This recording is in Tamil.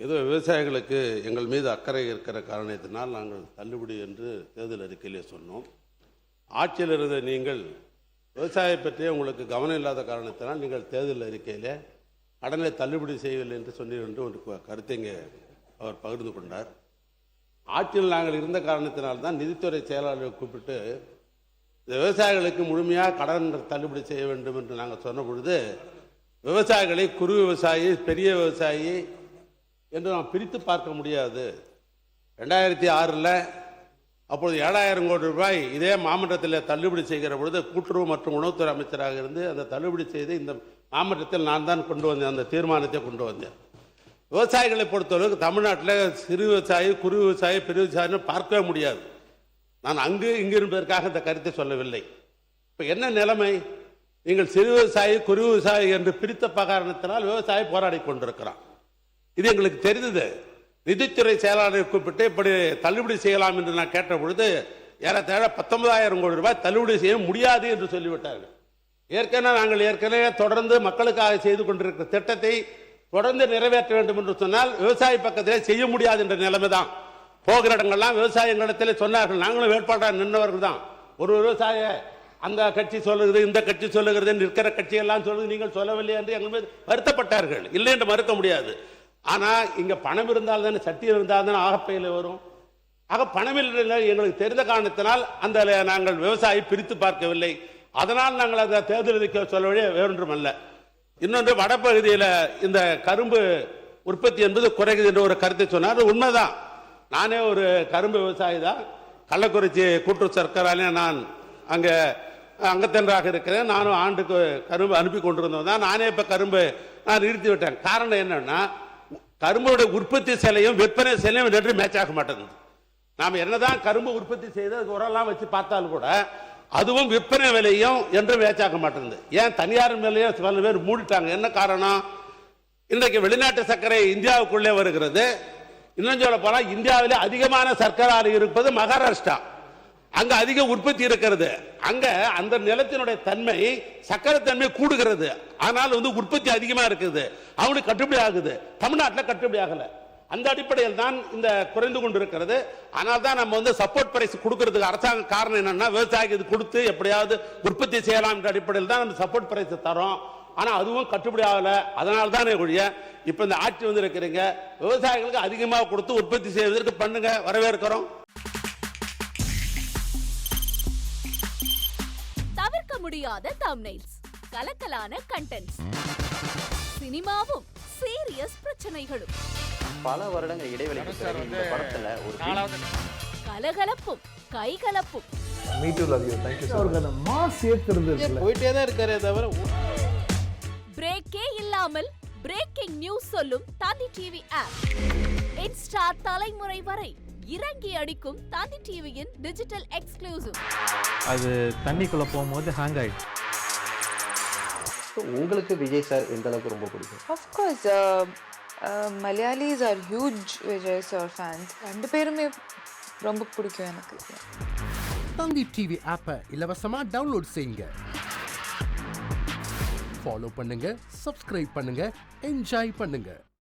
ஏதோ விவசாயிகளுக்கு எங்கள் மீது அக்கறை இருக்கிற காரணத்தினால் நாங்கள் தள்ளுபடி என்று தேர்தல் அறிக்கையிலே சொன்னோம். ஆட்சியில் இருந்த நீங்கள் விவசாய பற்றியே உங்களுக்கு கவனம் இல்லாத காரணத்தினால் நீங்கள் தேர்தல் அறிக்கையில் கடனை தள்ளுபடி செய்யவில்லை என்று சொன்னீர் என்று ஒரு கருத்தை இங்கே அவர் பகிர்ந்து கொண்டார். ஆட்சியில் நாங்கள் இருந்த காரணத்தினால்தான் நிதித்துறை செயலாளரை கூப்பிட்டு இந்த விவசாயிகளுக்கு முழுமையாக கடன் தள்ளுபடி செய்ய வேண்டும் என்று நாங்கள் சொன்ன பொழுது விவசாயிகளை குறு விவசாயி, பெரிய விவசாயி என்று நாம் பிரித்து பார்க்க முடியாது. 2006 அப்பொழுது 7000 கோடி ரூபாய் இதே மாமன்றத்தில் தள்ளுபடி செய்கிற பொழுது கூட்டுறவு மற்றும் உணவுத்துறை அமைச்சராக இருந்து அந்த தள்ளுபடி செய்து இந்த மாமன்றத்தில் நான் தான் கொண்டு வந்தேன், அந்த தீர்மானத்தை கொண்டு வந்தேன். விவசாயிகளை பொறுத்தளவுக்கு தமிழ்நாட்டில் சிறு விவசாயி, குறு விவசாயி, பெரிய விவசாயின்னு பார்க்கவே முடியாது. நான் அங்கு இங்கு இருப்பதற்காக இந்த கருத்தை சொல்லவில்லை. இப்போ என்ன நிலைமை? நீங்கள் சிறு விவசாயி, குறு விவசாயி என்று பிரித்த காரணத்தினால் விவசாயி போராடி கொண்டிருக்கிறான். இது எங்களுக்கு தெரிந்தது. நிதித்துறை செயலாளரை கூப்பிட்டு இப்படி தள்ளுபடி செய்யலாம் என்று நான் கேட்ட பொழுது ஏறத்தாழ 19,000 கோடி ரூபாய் தள்ளுபடி செய்ய முடியாது என்று சொல்லிவிட்டார்கள். நாங்கள் தொடர்ந்து மக்களுக்காக செய்து கொண்டிருக்கிற திட்டத்தை தொடர்ந்து நிறைவேற்ற வேண்டும் என்று சொன்னால் விவசாய பக்கத்திலே செய்ய முடியாது என்ற நிலைமை தான். போகிற இடங்கள்லாம் விவசாயங்களிடத்தில் சொன்னார்கள். நாங்களும் வேட்பாளராக நின்றவர்கள் தான். ஒரு விவசாய அந்த கட்சி சொல்லுகிறது, இந்த கட்சி சொல்லுகிறது, நிற்கிற கட்சியெல்லாம் சொல்லுது, நீங்கள் சொல்லவில்லை என்று எங்கள் மீது வருத்தப்பட்டார்கள். இல்லை என்று மறுக்க முடியாது. ஆனால் இங்கே பணம் இருந்தால் தானே, சட்டியம் இருந்தால் தானே ஆகப்பையில் வரும். ஆக பணமில்லை எங்களுக்கு தெரிந்த காரணத்தினால் அந்த நாங்கள் விவசாயி பிரித்து பார்க்கவில்லை. அதனால் நாங்கள் அந்த தேர்தல் அறிக்கை சொல்லவே வேறொன்றும் அல்ல. இன்னொன்று, வடப்பகுதியில் இந்த கரும்பு உற்பத்தி என்பது குறைகிறது என்ற ஒரு கருத்தை சொன்னார். உண்மைதான். நானே ஒரு கரும்பு விவசாயி தான். கள்ளக்குறிச்சி கூட்டுறவு சர்க்கராலே நான் அங்கே அங்கத்தன்றாக இருக்கிறேன். நானும் ஆண்டுக்கு கரும்பு அனுப்பி கொண்டிருந்தோம் தான். நானே இப்போ கரும்பு நான் நிறுத்தி விட்டேன். காரணம் என்னன்னா, கரும்போட உற்பத்தி சிலையும் விற்பனை சிலையும் ரெண்டு மேட்ச் ஆக மாட்டேங்குது. நாம் என்னதான் கரும்பு உற்பத்தி செய்து அது உரெல்லாம் வச்சு பார்த்தாலும் கூட அதுவும் விற்பனை விலையும் என்று மேட்ச் ஆக மாட்டேங்குது. ஏன் தனியார் விலையும் சில பேர் மூடிட்டாங்க. என்ன காரணம்? இன்றைக்கு வெளிநாட்டு சர்க்கரை இந்தியாவுக்குள்ளே வருகிறது. இன்னும் சொல்ல போனா இந்தியாவிலே அதிகமான சர்க்கரை இருப்பது மகாராஷ்டிரா. அங்க அதிக உற்பத்தி இருக்கிறது. அங்க அந்த நிலத்தினுடைய தன்மை, சக்கரை தன்மை கூடுகிறது. ஆனால் உற்பத்தி அதிகமா இருக்குது. அவனுக்கு கட்டுப்படி ஆகுது. தமிழ்நாட்டில் கட்டுப்படி ஆகல. அந்த அடிப்படையில் தான் இந்த குறைந்து கொண்டிருக்கிறது. ஆனால் தான் நம்ம சப்போர்ட் பிரைஸ் கொடுக்கிறதுக்கு அரசாங்க காரணம் என்னன்னா, விவசாயிக்கு இது கொடுத்து எப்படியாவது உற்பத்தி செய்யலாம் என்ற அடிப்படையில் தான் நம்ம சப்போர்ட் பிரைஸ் தரோம். ஆனால் அதுவும் கட்டுப்படி ஆகல. அதனால தானே ஒழிய இப்ப இந்த ஆட்சி இருக்கிறீங்க, விவசாயிகளுக்கு அதிகமாக கொடுத்து உற்பத்தி செய்வதற்கு பண்ணுங்க, வரவேற்கிறோம். தவிர்க்க முடியாத தம்ப்நெயில்ஸ், கலக்கலான கண்டென்ட்ஸ், சினிமாவும் சீரியஸ் பிரச்சனைகளும், பல வருடங்கள் இடைவெளிக்கு பிறகு இந்த படத்துல ஒரு கலகலப்பும் கைகலப்பும். Me too love you. Thank you sir. அந்த மாஸ் ஏத்துறது போயிட்டே தான் இருக்காரே தவிர பிரேக்கே இல்லாமல் பிரேக்கிங் நியூஸ் சொல்லும் தந்தி டிவி ஆப். இன்ஸ்டா தலைமுறை வரை இறங்கி அடிக்கும் தந்தி டிவியின் டிஜிட்டல் எக்ஸ்க்ளூசிவ். அது தண்ணிக்குள்ள போகும்போது ஹேங் ஆயிடுச்சு. உங்களுக்கு விஜய் சார் எந்த அளவுக்கு ரொம்ப பிடிக்கும்? Of course, Malayalis are huge Vijay sir fans. ரெண்டு பேருமே ரொம்ப பிடிக்கும் எனக்கு. தந்தி டிவி ஆப்பை இலவசமா டவுன்லோட் செய்யுங்க. ஃபாலோ பண்ணுங்க, சப்ஸ்கிரைப் பண்ணுங்க, என்ஜாய் பண்ணுங்க.